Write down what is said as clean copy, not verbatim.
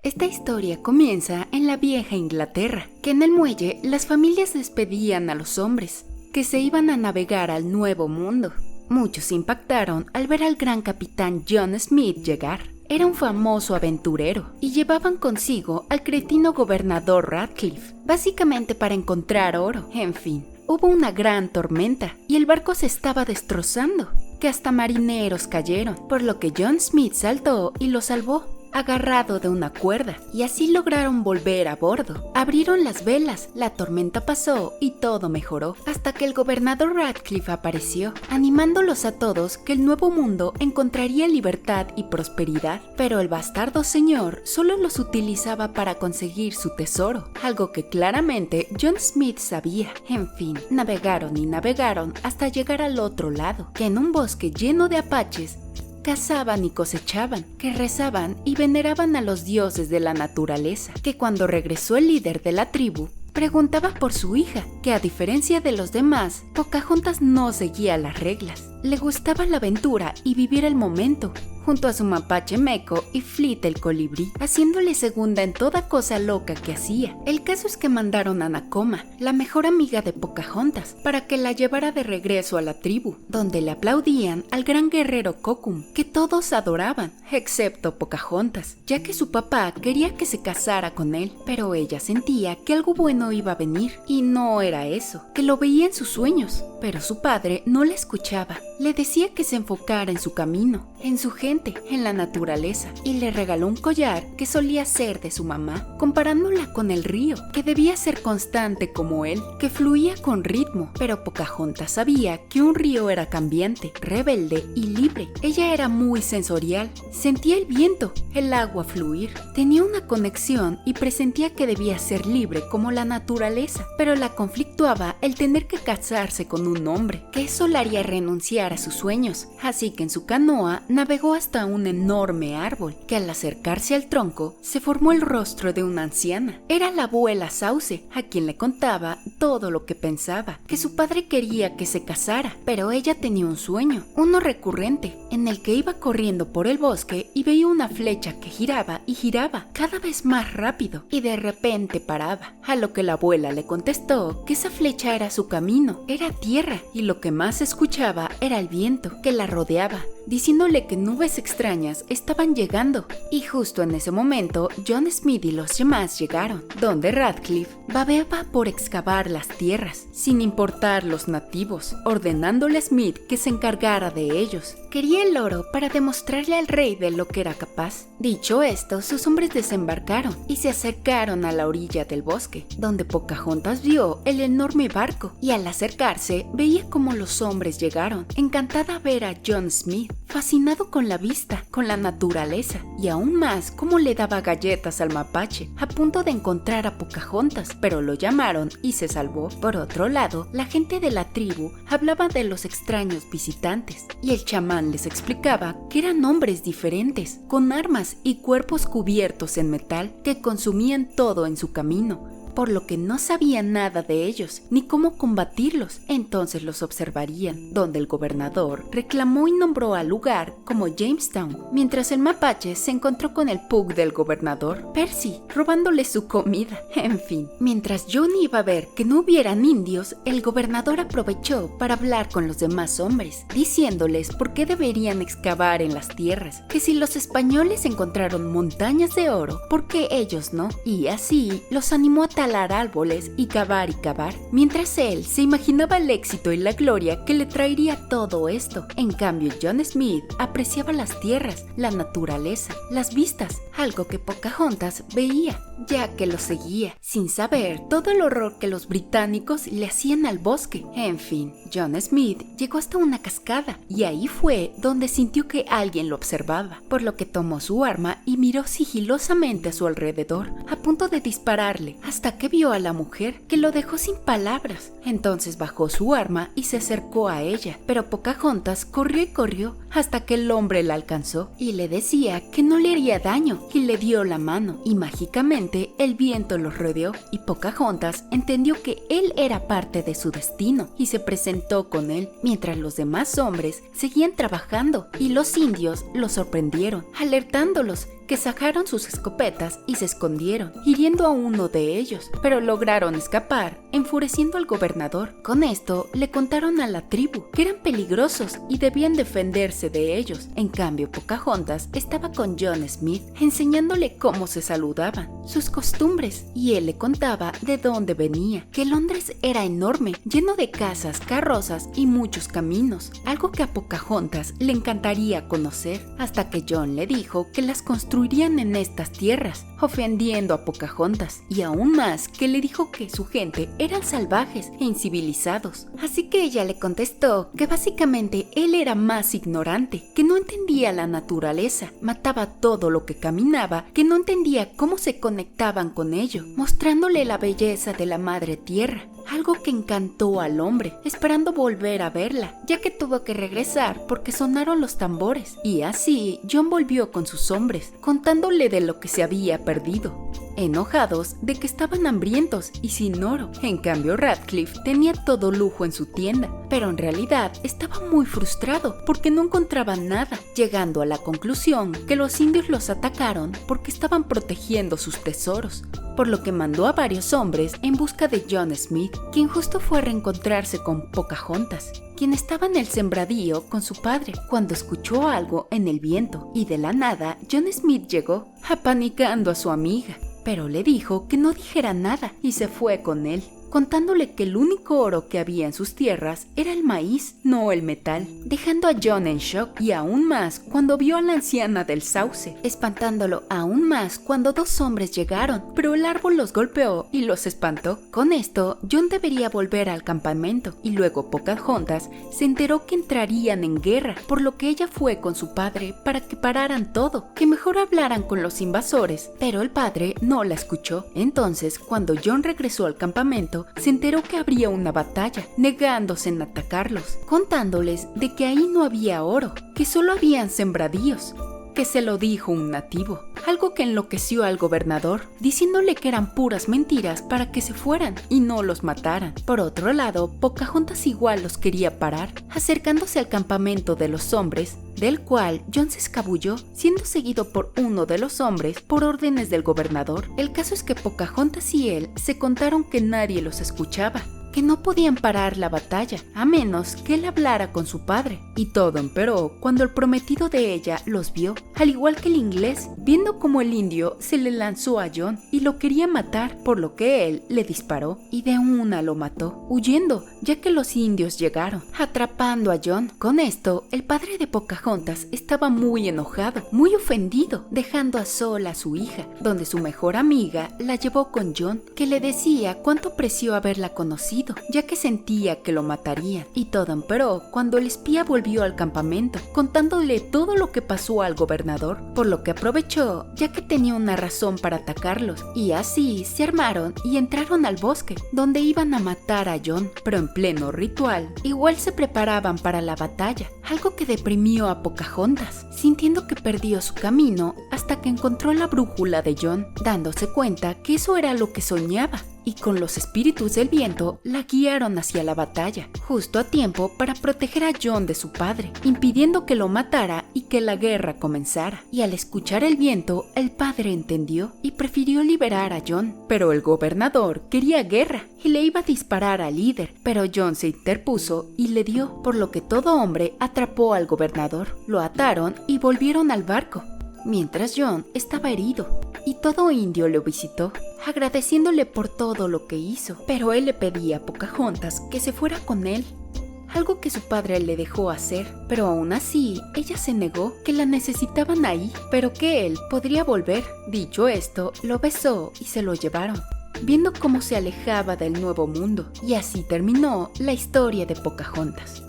Esta historia comienza en la vieja Inglaterra, que en el muelle las familias despedían a los hombres, que se iban a navegar al Nuevo Mundo. Muchos se impactaron al ver al gran capitán John Smith llegar. Era un famoso aventurero y llevaban consigo al cretino gobernador Radcliffe, básicamente para encontrar oro. En fin, hubo una gran tormenta y el barco se estaba destrozando, que hasta marineros cayeron, por lo que John Smith saltó y los salvó, agarrado de una cuerda, y así lograron volver a bordo. Abrieron las velas, la tormenta pasó y todo mejoró, hasta que el gobernador Radcliffe apareció, animándolos a todos que el nuevo mundo encontraría libertad y prosperidad. Pero el bastardo señor solo los utilizaba para conseguir su tesoro, algo que claramente John Smith sabía. En fin, navegaron y navegaron hasta llegar al otro lado, que en un bosque lleno de apaches cazaban y cosechaban, que rezaban y veneraban a los dioses de la naturaleza, que cuando regresó el líder de la tribu, preguntaba por su hija, que a diferencia de los demás, Pocahontas no seguía las reglas. Le gustaba la aventura y vivir el momento, junto a su mapache Meco y Fleet el colibrí, haciéndole segunda en toda cosa loca que hacía. El caso es que mandaron a Nakoma, la mejor amiga de Pocahontas, para que la llevara de regreso a la tribu, donde le aplaudían al gran guerrero Kokum, que todos adoraban, excepto Pocahontas, ya que su papá quería que se casara con él, pero ella sentía que algo bueno iba a venir, y no era eso, que lo veía en sus sueños, pero su padre no la escuchaba. Le decía que se enfocara en su camino, en su gente, en la naturaleza, y le regaló un collar que solía ser de su mamá, comparándola con el río, que debía ser constante como él, que fluía con ritmo. Pero Pocahontas sabía que un río era cambiante, rebelde y libre. Ella era muy sensorial, sentía el viento, el agua fluir, tenía una conexión y presentía que debía ser libre como la naturaleza, pero la conflictuaba el tener que casarse con un hombre, que eso la haría renunciar a sus sueños, así que en su canoa navegó hasta un enorme árbol, que al acercarse al tronco se formó el rostro de una anciana. Era la abuela Sauce, a quien le contaba todo lo que pensaba, que su padre quería que se casara, pero ella tenía un sueño, uno recurrente, en el que iba corriendo por el bosque y veía una flecha que giraba y giraba cada vez más rápido, y de repente paraba, a lo que la abuela le contestó que esa flecha era su camino, era tierra, y lo que más escuchaba era el viento que la rodeaba, diciéndole que nubes extrañas estaban llegando. Y justo en ese momento, John Smith y los demás llegaron, donde Radcliffe babeaba por excavar las tierras, sin importar los nativos, ordenándole a Smith que se encargara de ellos. Quería el oro para demostrarle al rey de lo que era capaz. Dicho esto, sus hombres desembarcaron y se acercaron a la orilla del bosque, donde Pocahontas vio el enorme barco, y al acercarse veía cómo los hombres llegaron, encantada ver a John Smith, fascinado con la vista, con la naturaleza, y aún más cómo le daba galletas al mapache, a punto de encontrar a Pocahontas, pero lo llamaron y se salvó. Por otro lado, la gente de la tribu hablaba de los extraños visitantes, y el chamán les explicaba que eran hombres diferentes, con armas y cuerpos cubiertos en metal, que consumían todo en su camino, por lo que no sabían nada de ellos, ni cómo combatirlos. Entonces los observarían, donde el gobernador reclamó y nombró al lugar como Jamestown, mientras el mapache se encontró con el pug del gobernador, Percy, robándole su comida. En fin, mientras John iba a ver que no hubieran indios, el gobernador aprovechó para hablar con los demás hombres, diciéndoles por qué deberían excavar en las tierras, que si los españoles encontraron montañas de oro, ¿por qué ellos no? Y así los animó a talar árboles y cavar, mientras él se imaginaba el éxito y la gloria que le traería todo esto. En cambio, John Smith apreciaba las tierras, la naturaleza, las vistas, algo que Pocahontas veía, ya que lo seguía, sin saber todo el horror que los británicos le hacían al bosque. En fin, John Smith llegó hasta una cascada, y ahí fue donde sintió que alguien lo observaba, por lo que tomó su arma y miró sigilosamente a su alrededor, a punto de dispararle, hasta que vio a la mujer, que lo dejó sin palabras. Entonces bajó su arma y se acercó a ella, pero Pocahontas corrió y corrió hasta que el hombre la alcanzó y le decía que no le haría daño, y le dio la mano, y mágicamente el viento los rodeó, y Pocahontas entendió que él era parte de su destino y se presentó con él, mientras los demás hombres seguían trabajando, y los indios los sorprendieron, alertándolos que sacaron sus escopetas y se escondieron, hiriendo a uno de ellos, pero lograron escapar, enfureciendo al gobernador. Con esto le contaron a la tribu que eran peligrosos y debían defenderse de ellos. En cambio, Pocahontas estaba con John Smith, enseñándole cómo se saludaban, sus costumbres, y él le contaba de dónde venía, que Londres era enorme, lleno de casas, carrozas y muchos caminos, algo que a Pocahontas le encantaría conocer, hasta que John le dijo que las construirían en estas tierras, ofendiendo a Pocahontas, y aún más que le dijo que su gente eran salvajes e incivilizados. Así que ella le contestó que básicamente él era más ignorante, que no entendía la naturaleza, mataba todo lo que caminaba, que no entendía cómo se conectaban con ello, mostrándole la belleza de la madre tierra, algo que encantó al hombre, esperando volver a verla, ya que tuvo que regresar porque sonaron los tambores, y así John volvió con sus hombres, contándole de lo que se había perdido, enojados de que estaban hambrientos y sin oro. En cambio, Ratcliffe tenía todo lujo en su tienda, pero en realidad estaba muy frustrado porque no encontraba nada, llegando a la conclusión que los indios los atacaron porque estaban protegiendo sus tesoros, por lo que mandó a varios hombres en busca de John Smith, quien justo fue a reencontrarse con Pocahontas, quien estaba en el sembradío con su padre, cuando escuchó algo en el viento, y de la nada John Smith llegó, apanicando a su amiga, pero le dijo que no dijera nada y se fue con él, contándole que el único oro que había en sus tierras era el maíz, no el metal, dejando a John en shock y aún más cuando vio a la anciana del sauce, espantándolo aún más cuando dos hombres llegaron, pero el árbol los golpeó y los espantó. Con esto, John debería volver al campamento y luego Pocahontas se enteró que entrarían en guerra, por lo que ella fue con su padre para que pararan todo, que mejor hablaran con los invasores, pero el padre no la escuchó. Entonces, cuando John regresó al campamento, se enteró que habría una batalla, negándose en atacarlos, contándoles de que ahí no había oro, que solo habían sembradíos, que se lo dijo un nativo, algo que enloqueció al gobernador, diciéndole que eran puras mentiras para que se fueran y no los mataran. Por otro lado, Pocahontas igual los quería parar, acercándose al campamento de los hombres, del cual John se escabulló, siendo seguido por uno de los hombres por órdenes del gobernador. El caso es que Pocahontas y él se contaron que nadie los escuchaba, que no podían parar la batalla, a menos que él hablara con su padre. Y todo empeoró cuando el prometido de ella los vio, al igual que el inglés, viendo cómo el indio se le lanzó a John y lo quería matar, por lo que él le disparó y de una lo mató, huyendo, ya que los indios llegaron, atrapando a John. Con esto, el padre de Pocahontas estaba muy enojado, muy ofendido, dejando a sola a su hija, donde su mejor amiga la llevó con John, que le decía cuánto apreció haberla conocido, ya que sentía que lo matarían. Y todo empeoró cuando el espía volvió al campamento, contándole todo lo que pasó al gobernador, por lo que aprovechó, ya que tenía una razón para atacarlos, y así se armaron y entraron al bosque, donde iban a matar a John, pero en pleno ritual, igual se preparaban para la batalla, algo que deprimió a Pocahontas, sintiendo que perdió su camino hasta que encontró la brújula de John, dándose cuenta que eso era lo que soñaba, y con los espíritus del viento la guiaron hacia la batalla, justo a tiempo para proteger a John de su padre, impidiendo que lo matara y que la guerra comenzara. Y al escuchar el viento, el padre entendió y prefirió liberar a John, pero el gobernador quería guerra y le iba a disparar al líder, pero John se interpuso y le dio, por lo que todo hombre atrapó al gobernador, lo ataron y volvieron al barco, mientras John estaba herido, y todo indio lo visitó, agradeciéndole por todo lo que hizo, pero él le pedía a Pocahontas que se fuera con él, algo que su padre le dejó hacer, pero aún así ella se negó, que la necesitaban ahí, pero que él podría volver. Dicho esto, lo besó y se lo llevaron, viendo cómo se alejaba del nuevo mundo, y así terminó la historia de Pocahontas.